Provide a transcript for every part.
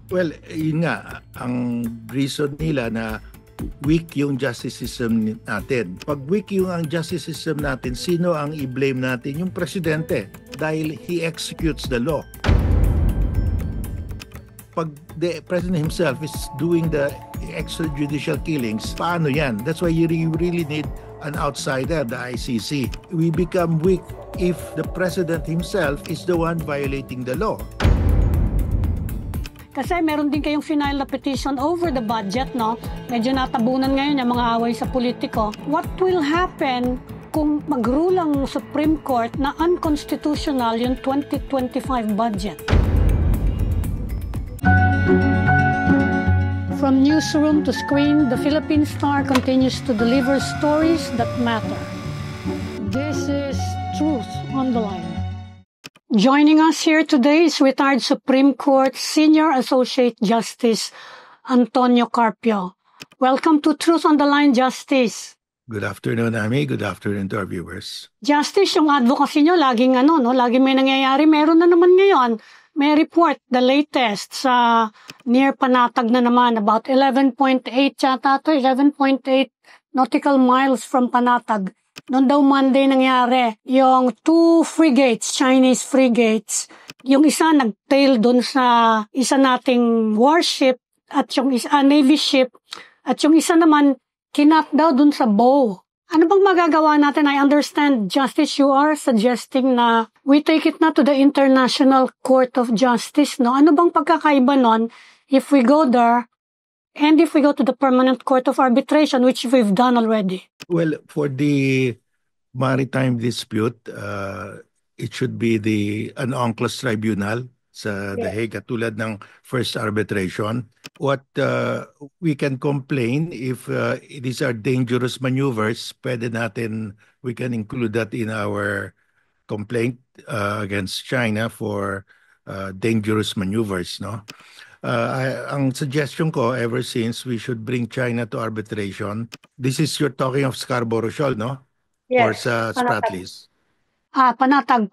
Well, yun nga, ang reason nila na weak yung justice system natin. Pag weak yung ang justice system natin, sino ang i-blame natin? Yung presidente, dahil he executes the law. Pag the president himself is doing the extrajudicial killings, paano yan? That's why you really need an outsider, the ICC. We become weak if the president himself is the one violating the law. Kasi meron din kayong final na petition over the budget, no? Medyo natabunan ngayon yung mga away sa politiko. What will happen kung mag-rule ang Supreme Court na unconstitutional yung 2025 budget? From newsroom to screen, the Philippine Star continues to deliver stories that matter. This is Truth on the Line. Joining us here today is retired Supreme Court Senior Associate Justice Antonio Carpio. Welcome to Truth on the Line, Justice. Good afternoon, Ami. Good afternoon to our viewers. Justice, yung advocacy nyo, laging laging may nangyayari. Meron na naman ngayon. May report, the latest, sa near Panatag na naman, about 11.8 yata to 11.8 nautical miles from Panatag. Noon daw Monday nangyari, yung 2 frigates, Chinese frigates, yung isa nag-tail doon sa isa nating warship at yung isa Navy ship at yung isa naman kinap daw doon sa bow. Ano bang magagawa natin? I understand, Justice, you are suggesting na we take it na to the International Court of Justice, no? Ano bang pagkakaiba nun if we go there and if we go to the Permanent Court of Arbitration, which we've done already? Well, for the maritime dispute, it should be an UNCLOS tribunal sa The Hague, katulad ng first arbitration. What we can complain if these are dangerous maneuvers, we can include that in our complaint against China for dangerous maneuvers, no? Ang suggestion ko ever since, we should bring China to arbitration. This is, you're talking of Scarborough Shoal, no? Yes. Or sa Spratlys? Panatag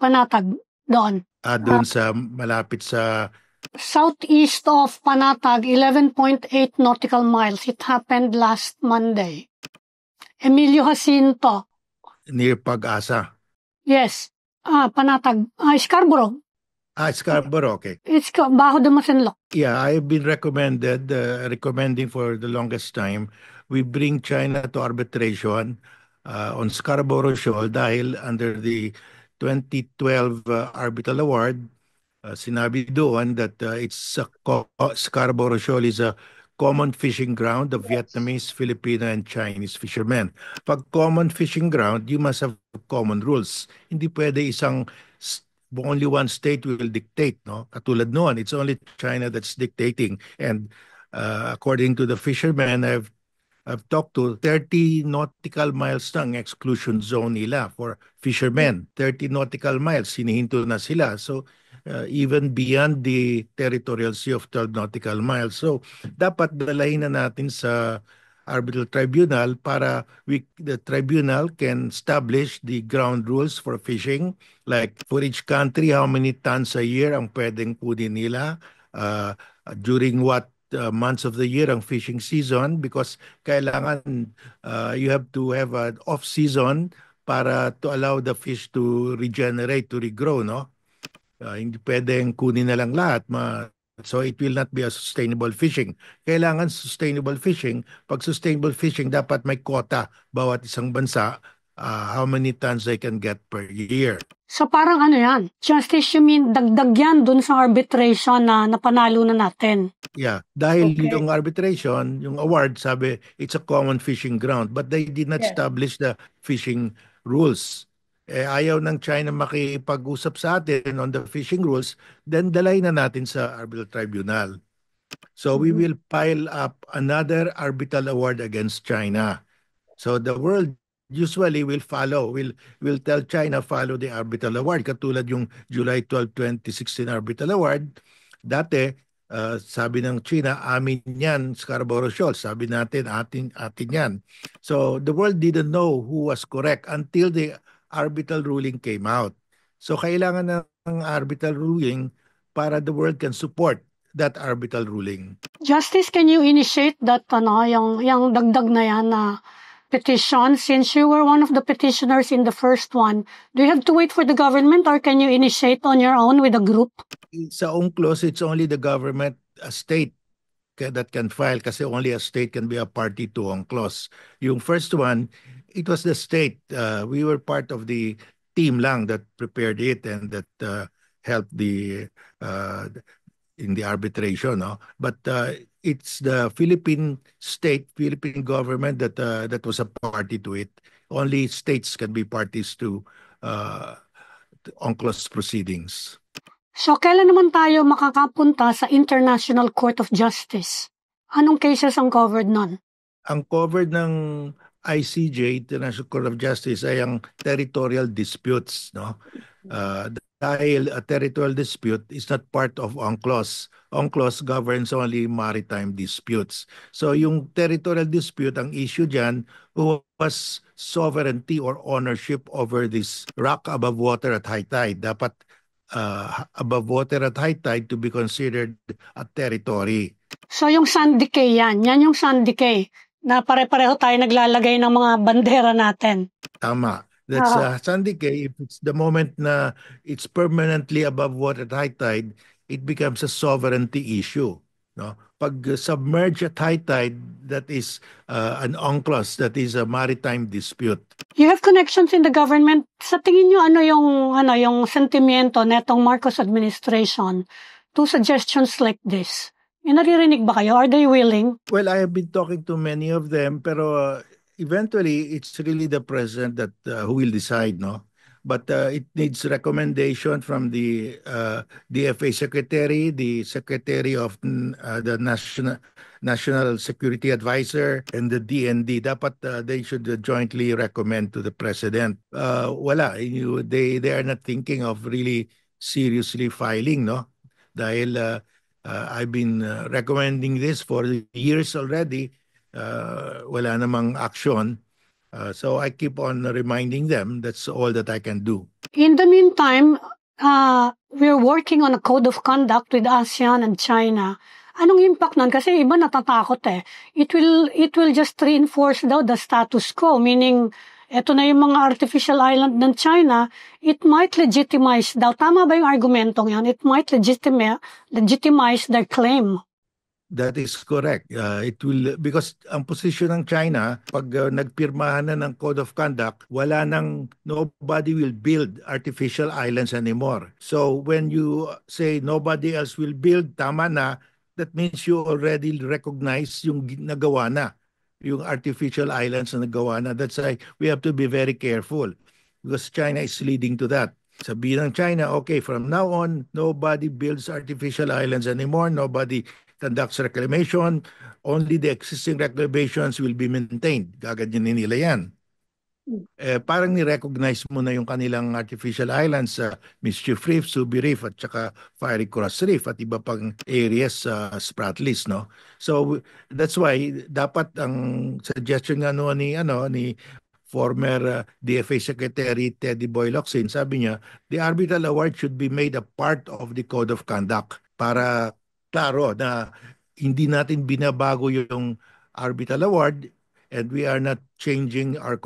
doon. Doon sa malapit sa southeast of Panatag, 11.8 nautical miles. It happened last Monday. Emilio Jacinto. near Pag-asa. Yes. Panatag. Scarborough. Scarborough, okay. It's Bajo de Masinloc. Yeah, I've been recommending for the longest time, we bring China to arbitration on Scarborough Shoal dahil under the 2012 Arbitral Award, sinabi doon that Scarborough Shoal is a common fishing ground of Vietnamese, Filipino, and Chinese fishermen. Pag common fishing ground, you must have common rules. Hindi pwede only one state will dictate, no? Katulad noon, it's only China that's dictating. And according to the fishermen I've talked to, 30 nautical miles ng exclusion zone nila for fishermen. 30 nautical miles, hinihinto na sila. So even beyond the territorial sea of 12 nautical miles. So dapat dalahin na natin sa arbitral tribunal para the tribunal can establish the ground rules for fishing, like for each country, how many tons a year ang pwedeng kunin nila, during what months of the year ang fishing season, because kailangan you have to have an off season para to allow the fish to regenerate, to regrow, no? Hindi pwedeng kunin na lang lahat. So it will not be a sustainable fishing. Kailangan sustainable fishing. Pag sustainable fishing, dapat may quota bawat isang bansa, how many tons they can get per year. So parang yan, Justice, you mean dagdag yan dun sa arbitration na napanalo na natin? Yeah, dahil yung arbitration, yung award, sabi, it's a common fishing ground, but they did not establish the fishing rules. Ayaw ng China makipag-usap sa atin on the fishing rules, then dalay na natin sa arbitral tribunal. So we will pile up another arbitral award against China. So the world usually will follow, will tell China follow the arbitral award. Katulad yung July 12, 2016 arbitral award. Dati, sabi ng China, amin yan, Scarborough Shoal. Sabi natin, atin yan. So the world didn't know who was correct until the arbitral ruling came out. So kailangan ng arbitral ruling para the world can support that arbitral ruling. Justice, can you initiate that yung dagdag na yan na petition, since you were one of the petitioners in the first one? Do you have to wait for the government or can you initiate on your own with a group? Sa UNCLOS, it's only the government, a state that can file kasi only a state can be a party to UNCLOS. Yung first one, it was the state. We were part of the team lang that prepared it and that helped in the arbitration, no? But it's the Philippine government that was a party to it. Only states can be parties to UNCLOS proceedings. So, kailan naman tayo makakapunta sa International Court of Justice? Anong cases ang covered nun? Ang covered ng ICJ, International Court of Justice, ay ang territorial disputes, no? Dahil a territorial dispute is not part of UNCLOS. UNCLOS governs only maritime disputes. So yung territorial dispute, ang issue dyan was sovereignty or ownership over this rock above water at high tide. Dapat above water at high tide to be considered a territory. So yung sand decay yan yung sand decay na pare-pareho tayo naglalagay ng mga bandera natin. Tama. That's sand decay. If it's the moment na it's permanently above water at high tide, it becomes a sovereignty issue. No? Pag submerged at high tide, that is an UNCLOS, that is a maritime dispute. You have connections in the government. Sa tingin nyo, yung sentimiento netong Marcos administration to suggestions like this? Naririnig ba kayo? Are they willing? Well, I have been talking to many of them, pero eventually it's really the president that who will decide, no? But it needs recommendation from the DFA secretary, the secretary of the National Security Advisor, and the DND. Dapat they should jointly recommend to the president. Wala, they are not thinking of really seriously filing, no? Dahil I've been recommending this for years already. Wala namang action. So I keep on reminding them. That's all that I can do. In the meantime, we're working on a code of conduct with ASEAN and China. Anong impact nun? Kasi iba natatakot eh. It will just reinforce daw the status quo, meaning eto na yung mga artificial island ng China, it might legitimize daw. Tama ba yung argumentong yan? It might legitimize their claim. That is correct. It will, because ang position ng China, pag nagpirmahan na ng Code of Conduct, nobody will build artificial islands anymore. So when you say nobody else will build, tama na, that means you already recognize yung nagawa na, yung artificial islands na nagawa na. That's why we have to be very careful because China is leading to that. Sabihin ng China, okay, from now on, nobody builds artificial islands anymore, nobody conducts reclamation, only the existing reclamations will be maintained. Gaganyanin nila yan. Parang ni-recognize mo na yung kanilang artificial islands sa Mischief Reef, Subi Reef, at saka Fiery Cross Reef, at iba pang areas sa Spratlys, no? So, that's why, dapat ang suggestion nga ni former DFA Secretary Teddy Boy Locsin, sabi niya, the arbitral award should be made a part of the Code of Conduct para klaro na hindi natin binabago yung arbitral award and we are not changing our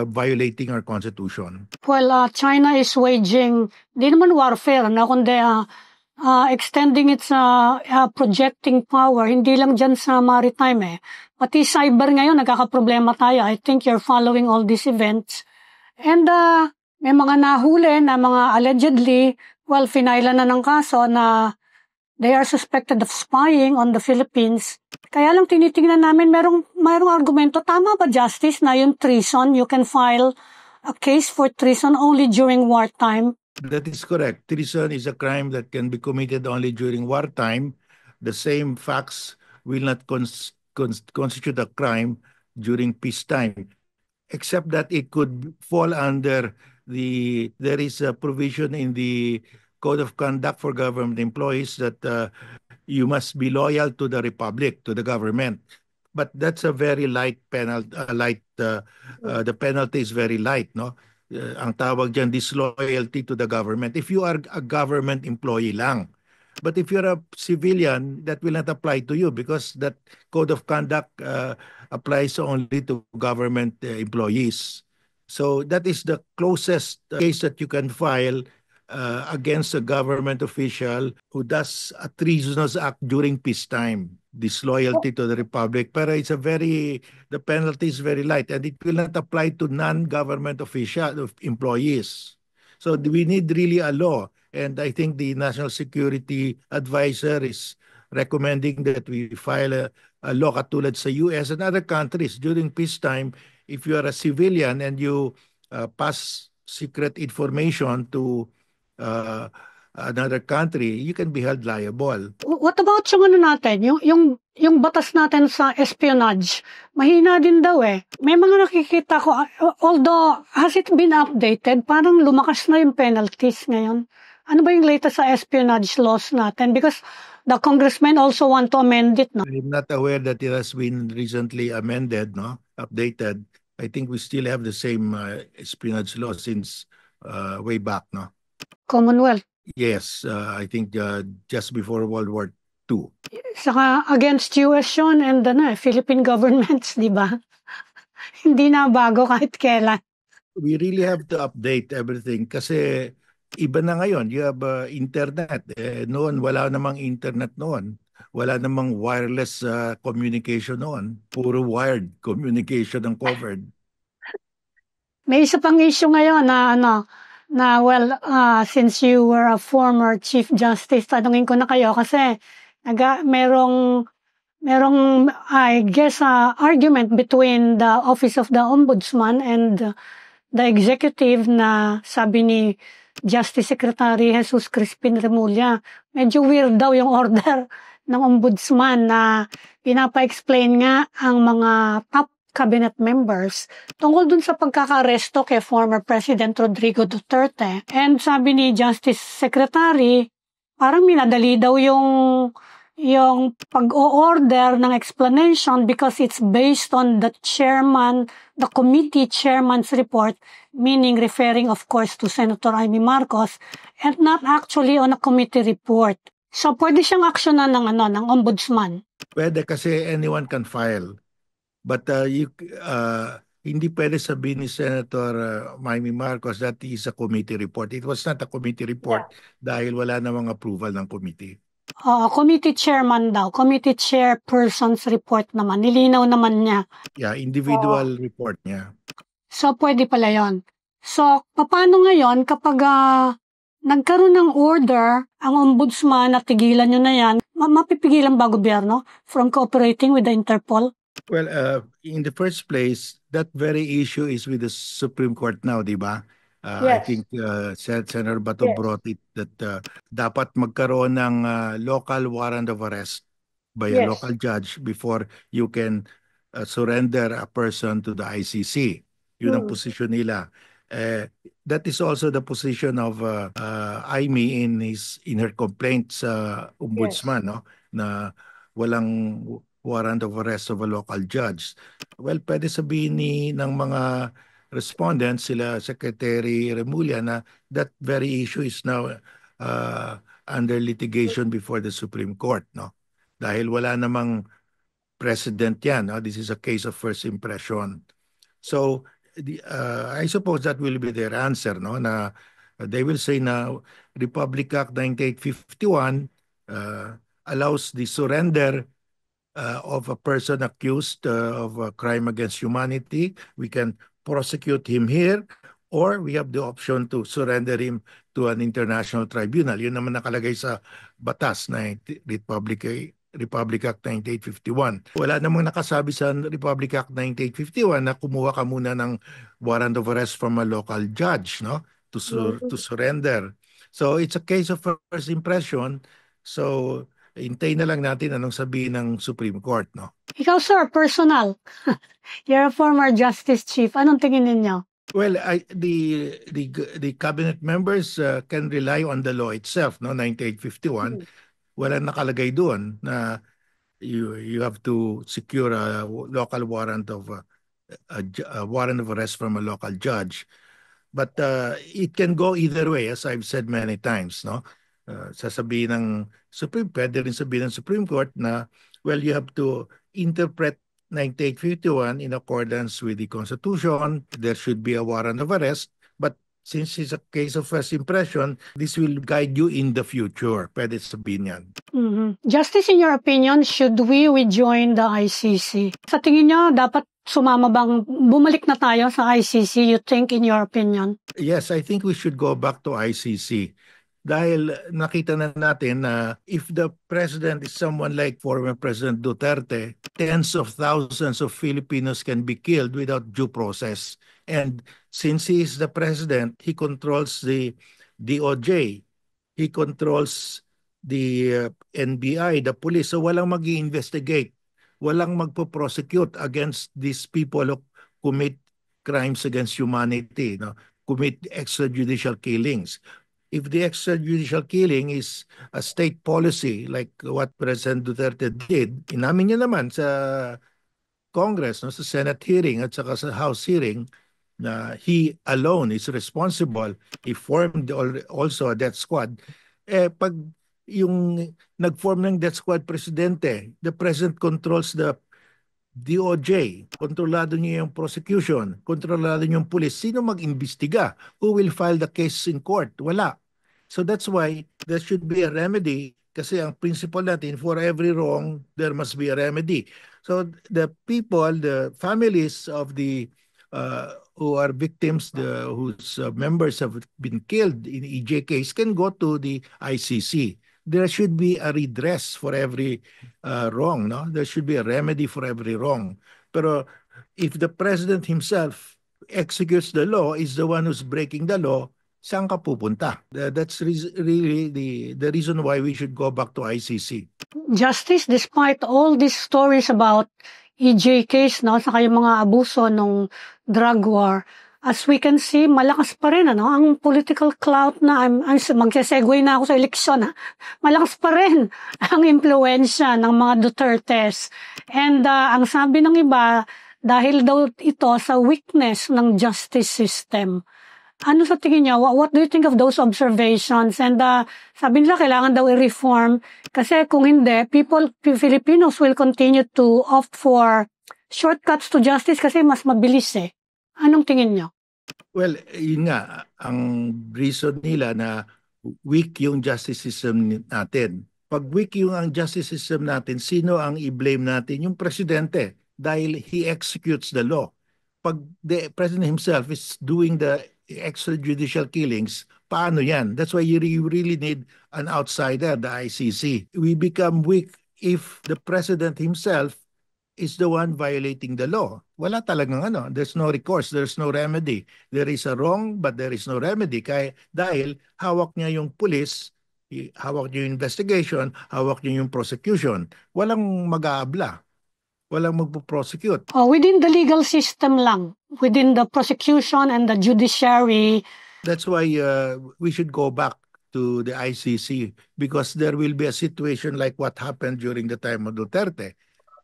violating our constitution. Well, China is waging di naman warfare na kundi extending its projecting power hindi lang dyan sa maritime pati cyber ngayon nagkakaproblema tayo. I think you're following all these events and may mga nahuli na mga allegedly finalan na ng kaso na they are suspected of spying on the Philippines. Kaya lang tinitingnan namin, mayroong argumento, tama ba Justice na yung treason, you can file a case for treason only during wartime? That is correct. Treason is a crime that can be committed only during wartime. The same facts will not constitute a crime during peacetime, except that it could fall under there is a provision in the Code of Conduct for Government Employees that you must be loyal to the Republic, to the government. But that's a very light penalty. The penalty is very light, no? Ang tawag dyan, disloyalty to the government. If you are a government employee lang, But if you're a civilian, that will not apply to you because that code of conduct applies only to government employees. So that is the closest case that you can file against a government official who does a treasonous act during peacetime, disloyalty to the republic. Pero the penalty is very light and it will not apply to non-government official employees. So we need really a law. And I think the National Security Advisor is recommending that we file a law katulad sa US and other countries during peacetime. If you are a civilian and you pass secret information to uh, another country, you can be held liable. What about yung ano natin, yung batas natin sa espionage? Mahina din daw eh. May mga nakikita ko, although has it been updated, parang lumakas na yung penalties ngayon. Ano ba yung latest sa espionage laws natin? Because the congressmen also want to amend it, no? I'm not aware that it has been recently amended, no? Updated. I think we still have the same espionage law since way back, no? Commonwealth. Yes, I think just before World War II. Saka against US yun and Philippine governments, di ba? Hindi na bago kahit kailan. We really have to update everything kasi iba na ngayon. You have internet. Noon, wala namang internet noon. Wala namang wireless communication noon. Puro wired communication ang covered. May isa pang issue ngayon since you were a former Chief Justice, tanungin ko na kayo kasi merong I guess argument between the Office of the Ombudsman and the executive na sabi ni Justice Secretary Jesus Crispin Remulla. Medyo weird daw yung order ng Ombudsman na pinapa-explain nga ang mga top cabinet members tungkol dun sa pagkakaresto kay former President Rodrigo Duterte. And sabi ni Justice Secretary, parang minadali daw yung pag-o-order ng explanation because it's based on the committee chairman's report, meaning referring of course to Senator Amy Marcos, and not actually on a committee report. So pwede siyang aksyonan ng ombudsman. Pwede kasi anyone can file. But hindi pwede sabihin ni Senator Amy Marcos that is a committee report. It was not a committee report dahil wala namang approval ng committee. Committee chairman daw. Committee chairperson's report naman. Nilinaw naman niya. Yeah, individual report niya. So, pwede pala yon. So, paano ngayon kapag nagkaroon ng order ang ombudsman na tigilan nyo na yan, mapipigilan ba gobyerno from cooperating with the Interpol? Well, in the first place, that very issue is with the Supreme Court now, di ba? I think Senator Bato brought it that dapat magkaroon ng local warrant of arrest by a local judge before you can surrender a person to the ICC. Yun ang position nila. That is also the position of Amy in her complaint sa ombudsman, no? Na walang warrant of arrest of a local judge. Well, pwede sabihin ng mga respondents, sila Secretary Remulla, na that very issue is now under litigation before the Supreme Court, no? Dahil wala namang precedent yan, no? This is a case of first impression. So, I suppose that will be their answer, no? Na they will say na Republic Act 9851 allows the surrender of a person accused of a crime against humanity. We can prosecute him here, or we have the option to surrender him to an international tribunal. Yun naman nakalagay sa batas na Republic Act 9851. Wala namang nakasabi sa Republic Act 9851 na kumuha ka muna ng warrant of arrest from a local judge, no? To surrender. So it's a case of first impression. So hintayin na lang natin anong sabihin ng Supreme Court, no? Ikaw, sir, personal. You're a former Justice Chief. Anong tingin ninyo? Well, the cabinet members can rely on the law itself, no? 9851. Wala nakalagay doon na you have to secure a local warrant of a warrant of arrest from a local judge. But it can go either way, as I've said many times, no? sasabihin ng pwede rin sabihin ng Supreme Court na, well, you have to interpret 9851 in accordance with the Constitution. There should be a warrant of arrest. But since it's a case of first impression, this will guide you in the future. Pwede sabihin yan. Justice, in your opinion, should we rejoin the ICC? Sa tingin nyo, dapat sumama bang bumalik na tayo sa ICC, you think, in your opinion? Yes, I think we should go back to ICC. Dahil nakita na natin na if the president is someone like former President Duterte, tens of thousands of Filipinos can be killed without due process. And since he is the president, he controls the DOJ, he controls the NBI, the police. So walang mag-i-investigate, walang magpo-prosecute against these people who commit crimes against humanity, commit extrajudicial killings. If the extrajudicial killing is a state policy like what President Duterte did, inamin niya naman sa Congress, sa Senate hearing at saka sa House hearing, na he alone is responsible. He formed also a death squad. Pag yung nag-form ng death squad presidente, the president controls the DOJ, kontrolado niya yung prosecution, kontrolado niya yung police. Sino mag-imbestiga? Who will file the case in court? Wala. So that's why there should be a remedy kasi ang principle natin, for every wrong, there must be a remedy. So the people, the families of the who are victims, whose members have been killed in EJ case can go to the ICC. There should be a redress for every wrong, no? There should be a remedy for every wrong. Pero if the president himself executes the law, is the one who's breaking the law, saan ka pupunta? That's really the reason why we should go back to ICC. Justice, despite all these stories about EJ case, saka yung mga abuso ng drug war, as we can see, malakas pa rin ang political clout na, magsesegue na ako sa eleksyon, malakas pa rin ang impluensya ng mga Dutertes. And ang sabi ng iba, dahil daw ito sa weakness ng justice system. Ano sa tingin niya? What do you think of those observations? And sabi nila kailangan daw i-reform kasi kung hindi, Filipinos will continue to opt for shortcuts to justice kasi mas mabilis eh. Anong tingin niyo? Well, yun nga, ang reason nila na weak yung justice system natin. Pag weak yung ang justice system natin, sino ang i-blame natin? Yung presidente, dahil he executes the law. Pag the president himself is doing the extrajudicial killings, paano yan? That's why you really need an outsider, the ICC. We become weak if the president himself is the one violating the law. Wala talagang there's no recourse, there's no remedy. There is a wrong, but there is no remedy. Dahil hawak niya yung police, hawak niya yung investigation, hawak niya yung prosecution. Walang mag-aabla. Walang magpo-prosecute. Within the legal system lang, within the prosecution and the judiciary. That's why we should go back to the ICC because there will be a situation like what happened during the time of Duterte.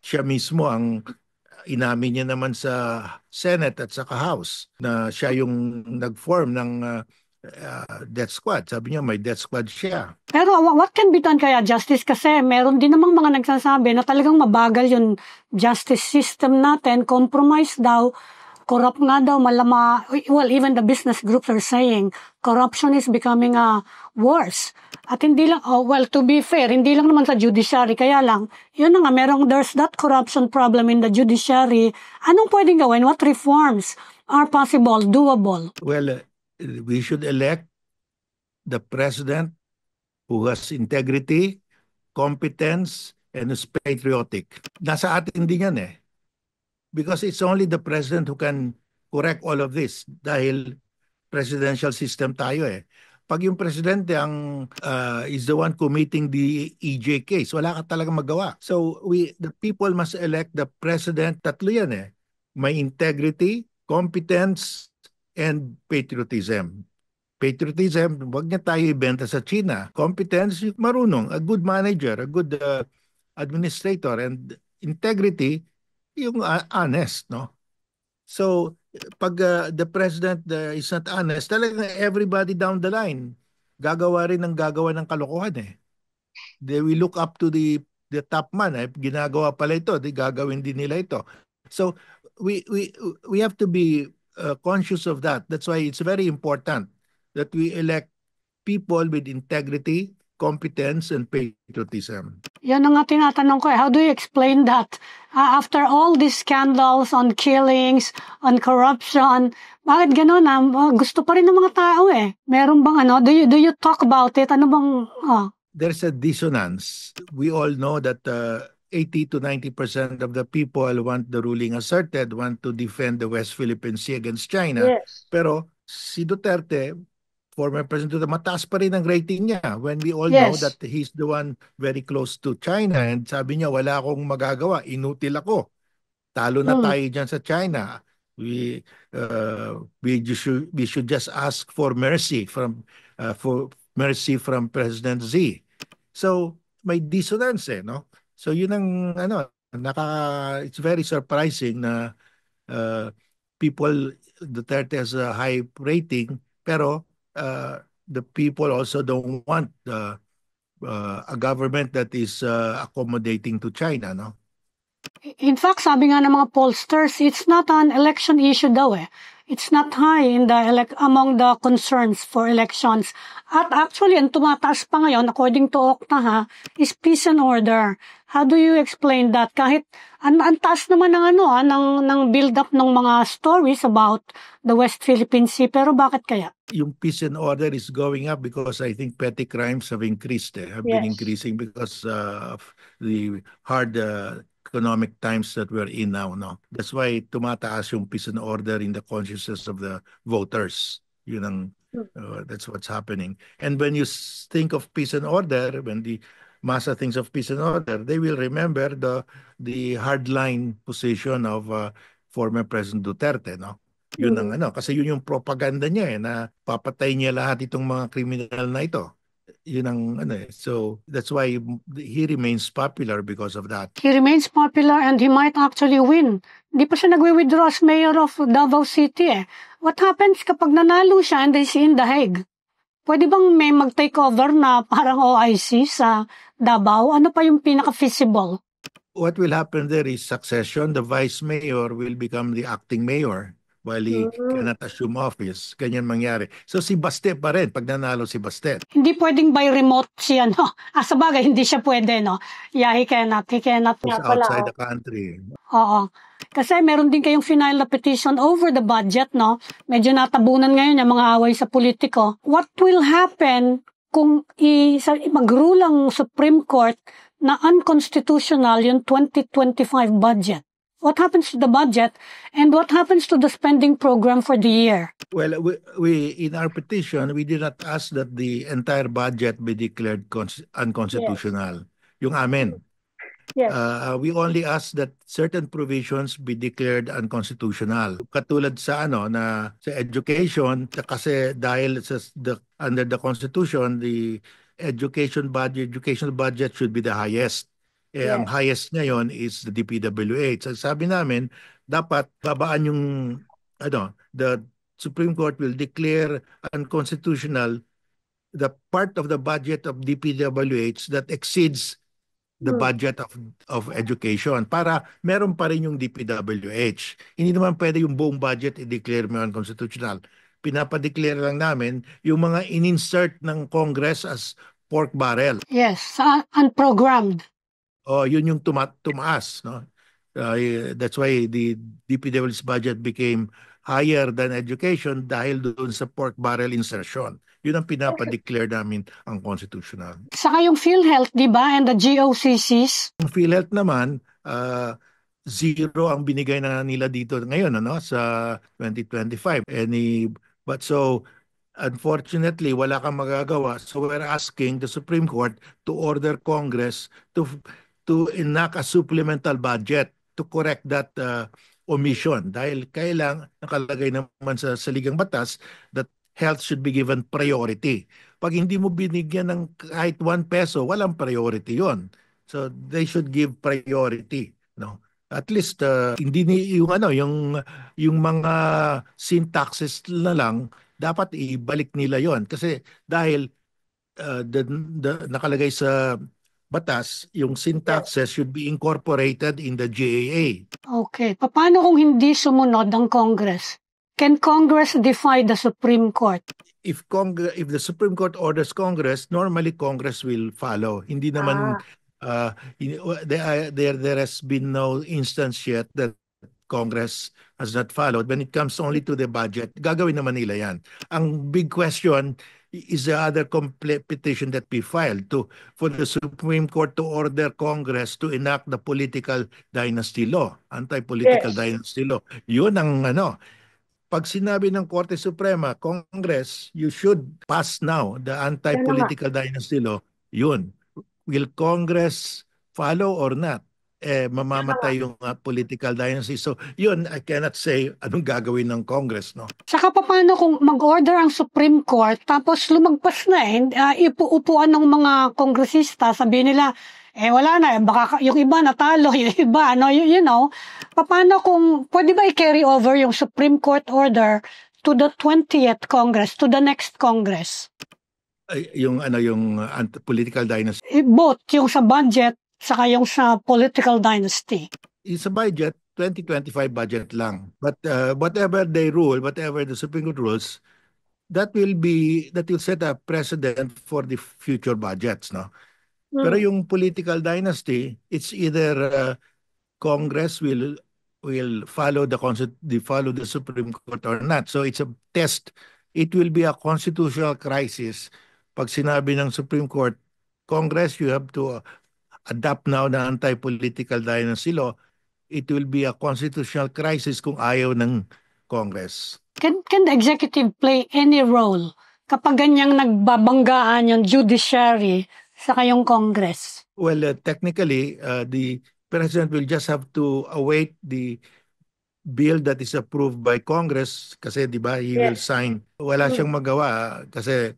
Siya mismo ang inamin niya naman sa Senate at sa House na siya yung nag-form ng death squad. Sabi niya may death squad siya. Pero what can be done kaya, Justice? Kasi meron din namang mga nagsasabi na talagang mabagal yung justice system natin, compromise daw, corrupt nga daw, well, even the business groups are saying corruption is becoming worse. At hindi lang, well, to be fair, hindi lang naman sa judiciary, kaya lang, yun na nga, there's that corruption problem in the judiciary. Anong pwedeng gawin? What reforms are possible, doable? Well, we should elect the president who has integrity, competence, and is patriotic. Nasa atin din yan eh. Because it's only the president who can correct all of this dahil presidential system tayo eh. Pag yung presidente ang is the one committing the EJ case, wala ka talaga magawa. So the people must elect the president. Tatlo yan eh. May integrity, competence, and patriotism. Patriotism, wag niya tayo ibenta sa China. Competence, marunong, a good manager, a good administrator, and integrity, yung honest, no? So, pag the president is not honest, talagang everybody down the line gagawa rin ng gagawa ng kalokohan eh. They will look up to the top man. Eh, ginagawa pala ito, di gagawin din nila ito. So we have to be conscious of that. That's why it's very important that we elect people with integrity, competence, and patriotism. Yan ang nga tinatanong ko eh. How do you explain that? After all these scandals on killings, on corruption, bakit gano'n gusto pa rin ng mga tao eh. Meron bang ano? Do you talk about it? Ano bang... There's a dissonance. We all know that 80 to 90% of the people want the ruling asserted, want to defend the West Philippine Sea against China. Yes. Pero si Duterte, former President Duterte, mataas pa rin ang rating niya when we all know Yes. that he's the one very close to China and sabi niya, wala akong magagawa, inutil ako. Talo na tayo dyan sa China. We should just ask for mercy from President Xi. So may dissonance no? So yun ang it's very surprising na people, Duterte has a high rating pero the people also don't want a government that is accommodating to China, no? In fact, sabi nga ng mga pollsters, it's not an election issue daw eh. It's not high in the among the concerns for elections. At actually, ang tumataas pa ngayon, according to Okta is peace and order. How do you explain that? Kahit ang taas naman ng ng build-up ng mga stories about the West Philippine Sea, pero bakit kaya? Yung peace and order is going up because I think petty crimes have increased. Have been increasing because of the hard economic times that we're in now, no? That's why tumataas yung peace and order in the consciousness of the voters. Yun ang, that's what's happening. And when you think of peace and order, when the massa thinks of peace and order, they will remember the hardline position of former President Duterte, no? Yun ang kasi yun yung propaganda niya na papatay niya lahat itong mga kriminal na ito. Yun ang so that's why he remains popular because of that. He remains popular and he might actually win. Hindi pa siya nagwi-withdraw as mayor of Davao City eh. What happens kapag nanalo siya and he's in The Hague? Pwede bang may mag-take over na parang OIC sa Davao? Ano pa yung pinaka-feasible? What will happen there is succession. The vice mayor will become the acting mayor while he cannot assume office. Ganyan mangyari. So si Baste pa rin, pag nanalo si Baste. Hindi pwedeng by remote siya, no? Sa bagay, hindi siya pwede, no? Yeah, he cannot. He cannot. He's outside the country. Oo. Kasi meron din kayong final na petition over the budget, no? Medyo natabunan ngayon yung mga away sa politiko. What will happen kung mag-rule ang Supreme Court na unconstitutional yung 2025 budget? What happens to the budget and what happens to the spending program for the year? Well, we in our petition, we did not ask that the entire budget be declared unconstitutional. Yes. Yung amin. Yes. We only asked that certain provisions be declared unconstitutional. Katulad sa na sa education, kasi dahil under the Constitution, the educational budget should be the highest. Ang highest ngayon is the DPWH. So sabi namin, dapat babaan yung the Supreme Court will declare unconstitutional the part of the budget of DPWH that exceeds the budget of education para meron pa rin yung DPWH. Hindi naman pwede yung buong budget i-declare mo unconstitutional. Pinapa-declare lang namin yung mga in-insert ng Congress as pork barrel. Yes, unprogrammed. Yun yung tumaas, no? That's why the DPW's budget became higher than education dahil doon sa pork barrel insertion. Yun ang pinapa-declare namin ang constitutional. Saka yung PhilHealth, di ba? And the GOCCs? Yung PhilHealth naman, zero ang binigay na nila dito ngayon sa 2025. But so unfortunately, wala kang magagawa. So we're asking the Supreme Court to order Congress to enact a supplemental budget to correct that omission. Dahil nakalagay naman sa saligang batas that health should be given priority. Pag hindi mo binigyan ng kahit 1 peso, walang priority yon. So they should give priority, no? At least hindi yung mga sin taxes na lang dapat ibalik nila yon kasi dahil nakalagay sa batas, yung syntaxes should be incorporated in the GAA. Okay. Paano kung hindi sumunod ang Congress? Can Congress defy the Supreme Court? If the Supreme Court orders Congress, normally Congress will follow. Hindi naman there has been no instance yet that Congress has not followed. When it comes only to the budget, gagawin naman nila yan. Ang big question is the other petition that we filed for the Supreme Court to order Congress to enact the political dynasty law, anti-political dynasty law. Yun ang pag sinabi ng Korte Suprema, Congress, you should pass now the anti-political dynasty law. Yun. Will Congress follow or not? Mamamatay yung political dynasty. So, yun, I cannot say anong gagawin ng Congress, no? Saka paano kung mag-order ang Supreme Court tapos lumagpas na ipu-upuan ng mga kongresista, sabihin nila, wala na, baka yung iba natalo, yung iba, you know, paano kung, pwede ba i-carry over yung Supreme Court order to the 20th Congress, to the next Congress? Yung political dynasty? Both, yung sa budget, saka yung sa political dynasty. It's a budget, 2025 budget lang. But whatever they rule, whatever the Supreme Court rules, that will set a precedent for the future budgets, no? Pero yung political dynasty, it's either Congress will follow the Supreme Court or not. So it's a test. It will be a constitutional crisis. Pag sinabi ng Supreme Court, Congress, you have to adapt now na anti-political dynasty law, it will be a constitutional crisis kung ayaw ng Congress. Can the executive play any role kapag ganyang nagbabanggaan yung judiciary sa kayong Congress? Well, technically, the President will just have to await the bill that is approved by Congress kasi, di ba, he will sign. Wala siyang magawa kasi,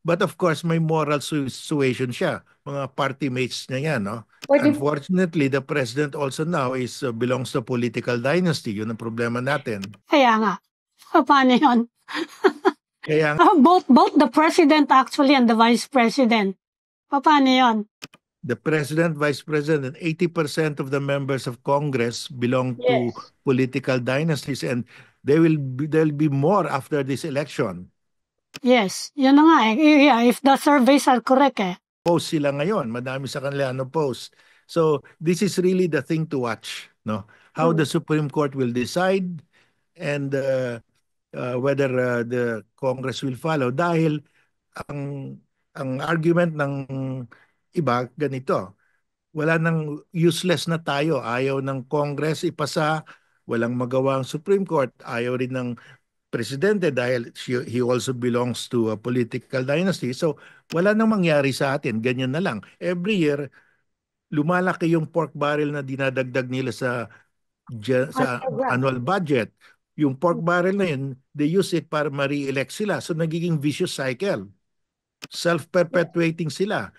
but of course, may moral suasion siya. Mga party mates niya yan, no? Unfortunately, the President also now belongs to political dynasty. Yun ang problema natin. Kaya nga. Paano yun? Kaya both the President actually and the Vice President. Paano yun? The President, Vice President, and 80% of the members of Congress belong to political dynasties, and there'll be more after this election. Yes, yun na nga if the surveys are correct Post sila ngayon, madami sa kanila post. So this is really the thing to watch, no? How the Supreme Court will decide and whether the Congress will follow. Dahil ang argument ng iba ganito, wala nang, useless na tayo, ayaw ng Congress ipasa, walang magawa ang Supreme Court, ayaw rin ng presidente dahil he also belongs to a political dynasty. So wala nang mangyari sa atin, ganyan na lang. Every year, lumalaki yung pork barrel na dinadagdag nila sa annual budget. Yung pork barrel na yun, they use it para ma-re-elect sila. So nagiging vicious cycle. Self-perpetuating sila.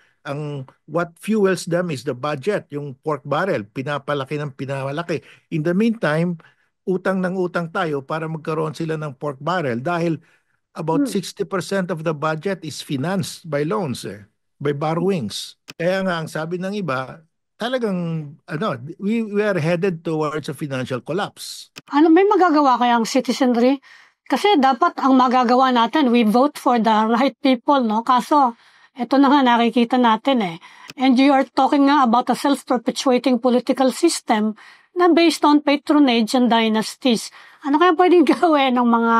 What fuels them is the budget, yung pork barrel. Pinapalaki ng pinapalaki. In the meantime, utang ng utang tayo para magkaroon sila ng pork barrel dahil about 60% of the budget is financed by loans, by borrowings. Kaya nga, ang sabi ng iba, talagang, we are headed towards a financial collapse. May magagawa kaya ang citizenry? Kasi dapat ang magagawa natin, we vote for the right people, no? Kaso, ito na nga nakikita natin And you are talking nga about a self-perpetuating political system na based on patronage and dynasties. Ano kaya pwedeng gawin ng mga,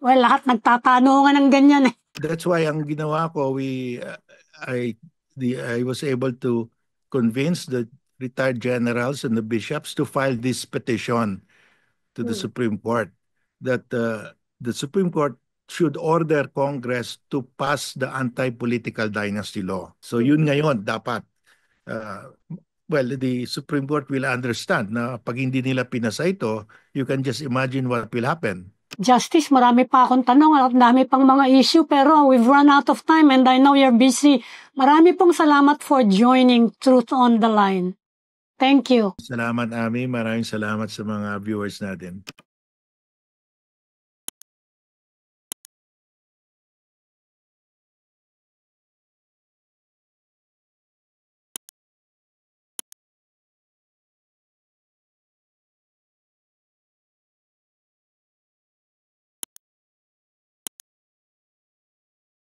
lahat nagtatanungan ng ganyan That's why ang ginawa ko, I was able to convince the retired generals and the bishops to file this petition to the Supreme Court that the Supreme Court should order Congress to pass the anti-political dynasty law. So yun ngayon dapat. The Supreme Court will understand na pag hindi nila pinasa ito, you can just imagine what will happen. Justice, marami pa akong tanong at dami pang mga issue pero we've run out of time and I know you're busy. Marami pong salamat for joining Truth on the Line. Thank you. Salamat, Ami. Maraming salamat sa mga viewers natin.